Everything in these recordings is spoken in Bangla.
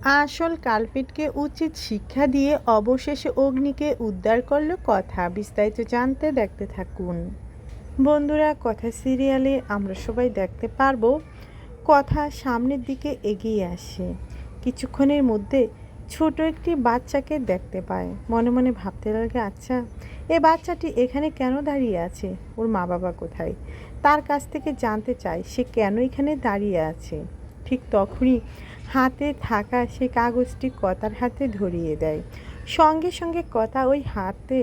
আসল কালপিটকে উচিত শিক্ষা দিয়ে অবশেষে অগ্নিকে উদ্ধার করল কথা। বিস্তারিত জানতে দেখতে থাকুন। বন্ধুরা, কথা সিরিয়ালে আমরা সবাই দেখতে পারবো কথা সামনের দিকে এগিয়ে আসে। কিছুক্ষণের মধ্যে ছোট একটি বাচ্চাকে দেখতে পায়। মনে মনে ভাবতে লাগে, আচ্ছা এ বাচ্চাটি এখানে কেন দাঁড়িয়ে আছে, ওর মা বাবা কোথায়? তার কাছ থেকে জানতে চায় সে কেন এখানে দাঁড়িয়ে আছে। ঠিক তখনই হাতে থাকা সে কাগজটি কথার হাতে ধরিয়ে দেয়। সঙ্গে সঙ্গে কথা ওই হাতে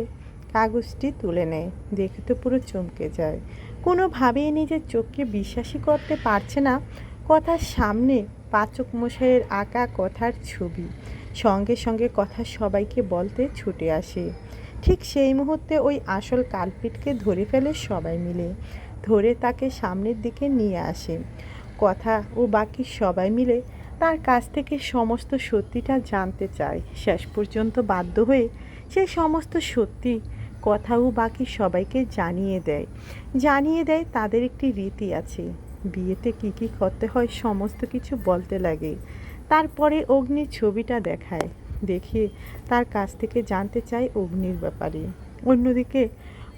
কাগজটি তুলে নেয়। দেখে তো পুরো চমকে যায়। কোনোভাবেই নিজের চোখকে বিশ্বাসই করতে পারছে না। কথার সামনে পাচক মশাইয়ের আঁকা কথার ছবি। সঙ্গে সঙ্গে কথা সবাইকে বলতে ছুটে আসে। ঠিক সেই মুহূর্তে ওই আসল কালপিটকে ধরে ফেলে সবাই মিলে। ধরে তাকে সামনের দিকে নিয়ে আসে। কথা ও বাকি সবাই মিলে তার কাছ থেকে সমস্ত সত্যিটা জানতে চায়। শেষ পর্যন্ত বাধ্য হয়ে সে সমস্ত সত্যি কথা ও বাকি সবাইকে জানিয়ে দেয় তাদের একটি রীতি আছে। বিয়েতে কী কী করতে হয় সমস্ত কিছু বলতে লাগে। তারপরে অগ্নির ছবিটা দেখায়। দেখিয়ে তার কাছ থেকে জানতে চায় অগ্নির ব্যাপারে। অন্যদিকে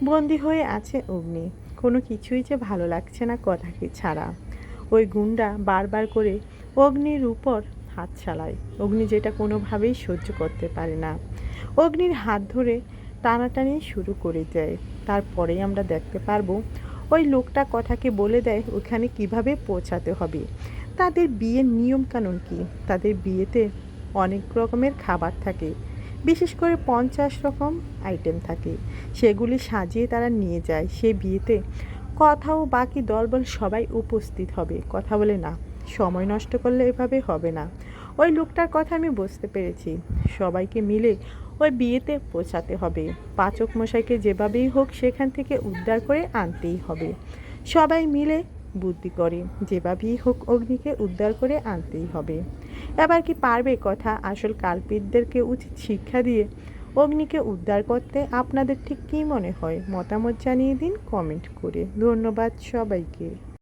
বন্দি হয়ে আছে অগ্নি। কোনো কিছুই যে ভালো লাগছে না কথাকে ছাড়া। ওই গুন্ডা বারবার করে অগ্নির উপর হাত চালায়। অগ্নি যেটা কোনোভাবেই সহ্য করতে পারে না। অগ্নির হাত ধরে টানাটানি শুরু করে দেয়। তারপরেই আমরা দেখতে পারবো ওই লোকটা কথাকে বলে দেয় ওখানে কিভাবে পৌঁছাতে হবে, তাদের বিয়ের নিয়মকানুন কী। তাদের বিয়েতে অনেক রকমের খাবার থাকে, বিশেষ করে 50 রকম আইটেম থাকে। সেগুলি সাজিয়ে তারা নিয়ে যায় সে বিয়েতে। কথা ও বাকি দলবল সবাই উপস্থিত হবে। কথা বলে, না, সময় নষ্ট করলে এভাবে হবে না। ওই লোকটার কথা আমি বুঝতে পেরেছি। সবাইকে মিলে ওই বিয়েতে পৌঁছাতে হবে। পাচক মশাইকে যেভাবেই হোক সেখান থেকে উদ্ধার করে আনতেই হবে। সবাই মিলে বুদ্ধি করে যেভাবেই হোক অগ্নিকে উদ্ধার করে আনতেই হবে। এবার কি পারবে কথা আসল কালপিটদেরকে উচিত শিক্ষা দিয়ে অগ্নিকে উদ্ধার করতে? আপনাদের ঠিক কী মনে হয় মতামত জানিয়ে দিন কমেন্ট করে। ধন্যবাদ সবাইকে।